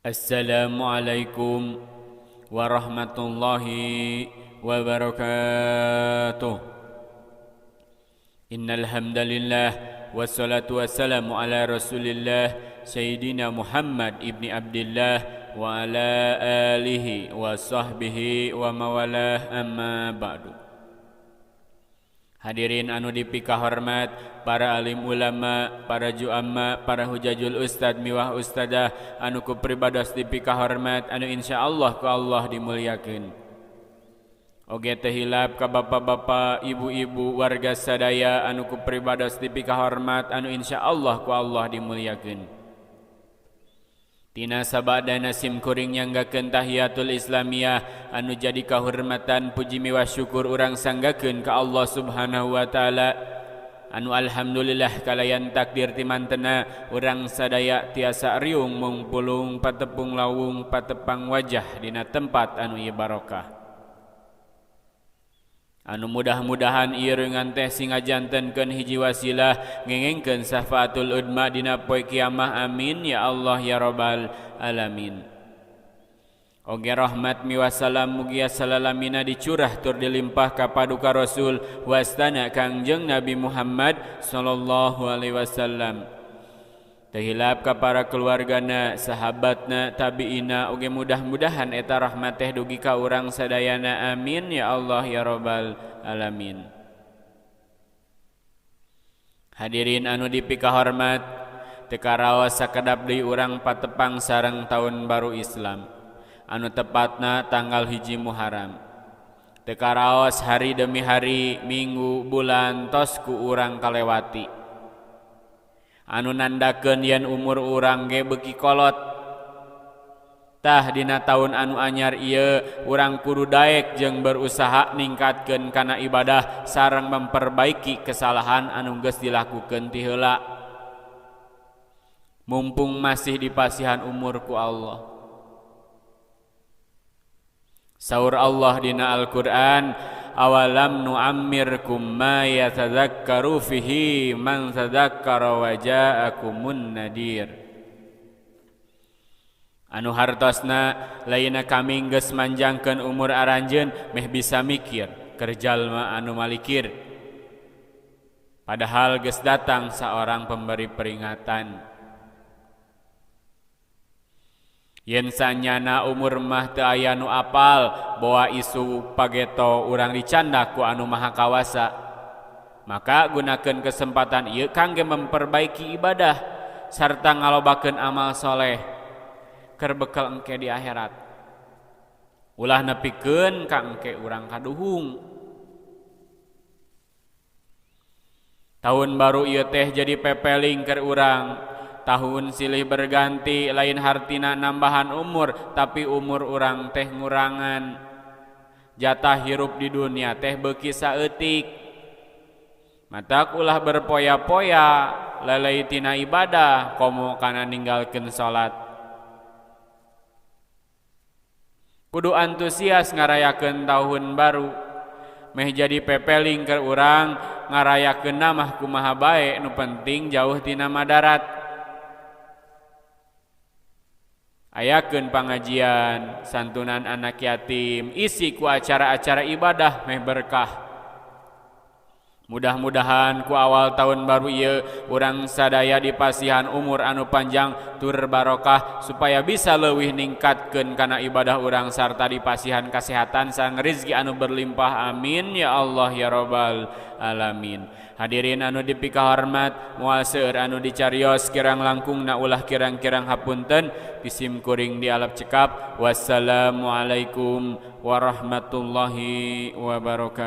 Assalamualaikum warahmatullahi wabarakatuh. Innal hamdalillah wassalatu wassalamu ala Rasulillah Sayyidina Muhammad ibni Abdillah wa ala alihi wa sahbihi wa mawalah, amma ba'du. Hadirin anu dipika hormat, para alim ulama, para juama, para hujajul ustad miwah ustadah anu ku pribados dipika hormat, anu insyaallah ku Allah dimuliakeun. Oge teh hilap ka bapak-bapak, ibu-ibu, warga sadaya anu ku pribados dipika hormat, anu insyaallah ku Allah dimuliakeun. Tina sabadana sim kuring nyanggakeun tahiyatul islamiyah anu jadi kahormatan puji miwah syukur urang sanggakeun ka Allah Subhanahu wa taala, anu alhamdulillah kalayan takdir timantena urang sadaya tiasa riung mungpulung patepung lawung patepang wajah dina tempat anu ieu barokah. Anu mudah-mudahan ieu reungan teh singajantenkeun hiji wasilah ngengengkeun syafaatul udma dina poe kiamah, amin ya Allah ya rabbal alamin. Oge rahmat miwah salam mugia salalamina dicurah tur dilimpah ka paduka Rasul wastana Kangjeng Nabi Muhammad sallallahu alaihi wasallam. Tehilap ka para keluargana, sahabatna, tabi'ina, oge mudah-mudahan eta rahmat teh dugi ka urang sadayana, amin ya Allah ya rabbal alamin. Hadirin anu dipika hormat, teu karaos sakedap deui urang patepang sareng tahun baru Islam anu tepatna tanggal 1 Muharram. Teu karaos hari demi hari, minggu, bulan tos ku urang kalewati, anu nandakeun yen umur urang ge beuki kolot. Tah dina taun anu anyar ieu urang kudu daek jeung berusaha ningkatkeun kana ibadah sareng memperbaiki kesalahan anu geus dilakukeun ti heula, mumpung masih dipasihan umur ku Allah. Saur Allah dina Al-Qur'an, awalam nu'ammirkum ma yatadzakkaru fihi man tadzakkara wa ja'akumun nadir. Anu hartosna laina kami geus manjangkeun umur aranjeun meh bisa mikir keur jalma anu malikir, padahal geus datang saorang pemberi peringatan. Yen sanyana umur mah teu aya nu apal, boa isu pageto urang dicandak ku anu maha kawasa, maka gunakeun kesempatan ieu kangge memperbaiki ibadah sarta ngalobakeun amal soleh keur bekel engke di akhirat. Ulah nepikeun ka engke urang kaduhung. Tahun baru ieu teh jadi pepeling keur urang. Tahun silih berganti, lain hartina nambahan umur, tapi umur urang teh ngurangan. Jatah hirup di dunia teh beuki saeutik. Matak ulah berpoya-poya lalai tina ibadah, komo kana ninggalkeun salat. Kudu antusias ngarayakeun tahun baru, meh jadi pepeling keur urang ngarayakeunna mah kumaha bae, nu penting jauh tina madarat. Ayakeun pangajian, santunan anak yatim, isi ku acara-acara ibadah meh berkah. Mudah-mudahan ku awal tahun baru ieu urang sadaya dipasihan umur anu panjang tur barokah supaya bisa leuwih ningkatkeun kana ibadah urang sarta dipasihan kasehatan sareng rezeki anu berlimpah, amin ya Allah ya rabbal alamin. Hadirin anu dipika hormat, moal seueur anu dicarios kirang langkungna ulah kirang-kirang hapunten, pisim kuring di alap cekap. Wassalamualaikum warahmatullahi wabarakatuh.